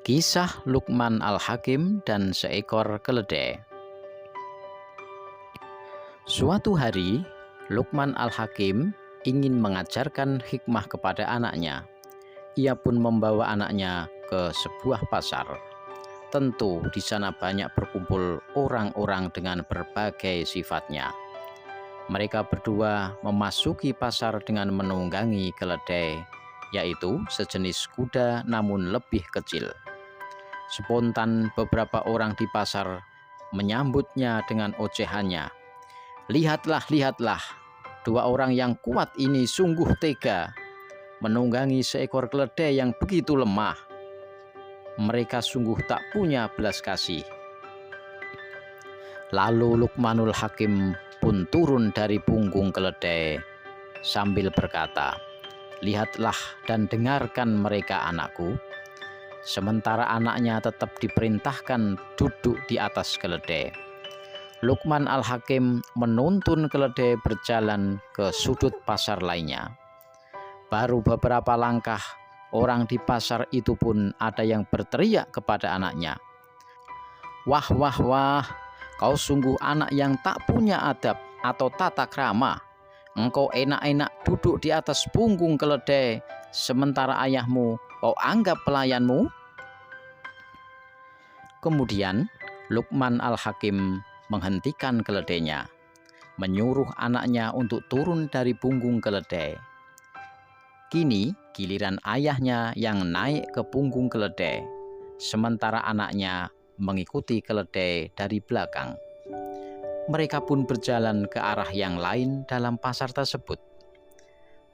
Kisah Luqman Al-Hakim dan seekor keledai. Suatu hari, Luqman Al-Hakim ingin mengajarkan hikmah kepada anaknya. Ia pun membawa anaknya ke sebuah pasar. Tentu di sana banyak berkumpul orang-orang dengan berbagai sifatnya. Mereka berdua memasuki pasar dengan menunggangi keledai, yaitu sejenis kuda namun lebih kecil. Spontan beberapa orang di pasar menyambutnya dengan ocehannya. Lihatlah, lihatlah, dua orang yang kuat ini sungguh tega, menunggangi seekor keledai yang begitu lemah. Mereka sungguh tak punya belas kasih. Lalu Luqmanul Hakim pun turun dari punggung keledai sambil berkata, "Lihatlah dan dengarkan mereka, anakku." Sementara anaknya tetap diperintahkan duduk di atas keledai. Luqman Al-Hakim menuntun keledai berjalan ke sudut pasar lainnya. Baru beberapa langkah, orang di pasar itu pun ada yang berteriak kepada anaknya, "Wah, wah, wah, kau sungguh anak yang tak punya adab atau tata krama. Engkau enak-enak duduk di atas punggung keledai, sementara ayahmu kau anggap pelayanmu." Kemudian Luqman Al-Hakim menghentikan keledainya, menyuruh anaknya untuk turun dari punggung keledai. Kini giliran ayahnya yang naik ke punggung keledai, sementara anaknya mengikuti keledai dari belakang. Mereka pun berjalan ke arah yang lain dalam pasar tersebut.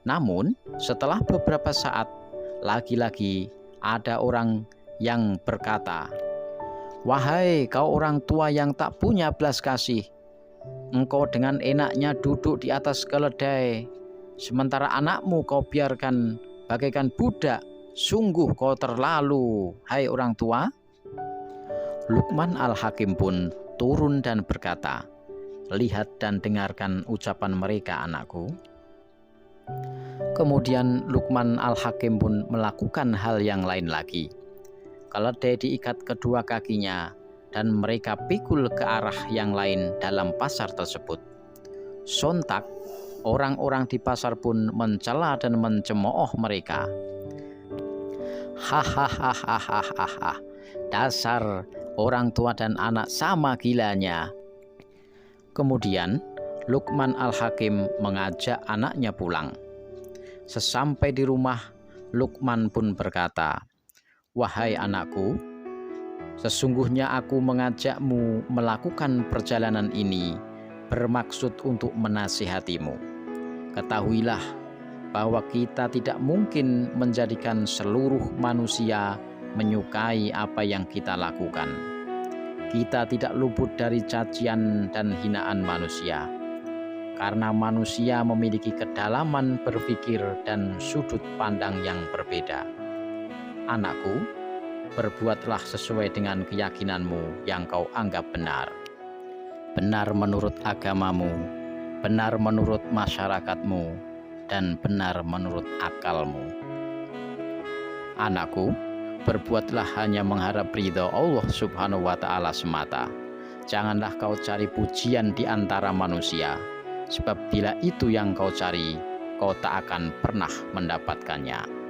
Namun setelah beberapa saat, lagi-lagi ada orang yang berkata, "Wahai kau orang tua yang tak punya belas kasih, engkau dengan enaknya duduk di atas keledai, sementara anakmu kau biarkan bagaikan budak. Sungguh kau terlalu, hai orang tua." Luqman Al-Hakim pun turun dan berkata, "Lihat dan dengarkan ucapan mereka, anakku." Kemudian Luqman Al-Hakim pun melakukan hal yang lain lagi. Keledai diikat kedua kakinya dan mereka pikul ke arah yang lain dalam pasar tersebut. Sontak, orang-orang di pasar pun mencela dan mencemooh mereka. "Hahaha, dasar orang tua dan anak sama gilanya." Kemudian Luqman Al-Hakim mengajak anaknya pulang. Sesampai di rumah, Luqman pun berkata, "Wahai anakku, sesungguhnya aku mengajakmu melakukan perjalanan ini bermaksud untuk menasihatimu. Ketahuilah bahwa kita tidak mungkin menjadikan seluruh manusia menyukai apa yang kita lakukan. Kita tidak luput dari cacian dan hinaan manusia, karena manusia memiliki kedalaman berpikir dan sudut pandang yang berbeda. Anakku, berbuatlah sesuai dengan keyakinanmu yang kau anggap benar. Benar menurut agamamu, benar menurut masyarakatmu, dan benar menurut akalmu. Anakku, berbuatlah hanya mengharap ridho Allah Subhanahu wa Ta'ala semata. Janganlah kau cari pujian di antara manusia, sebab bila itu yang kau cari, kau tak akan pernah mendapatkannya."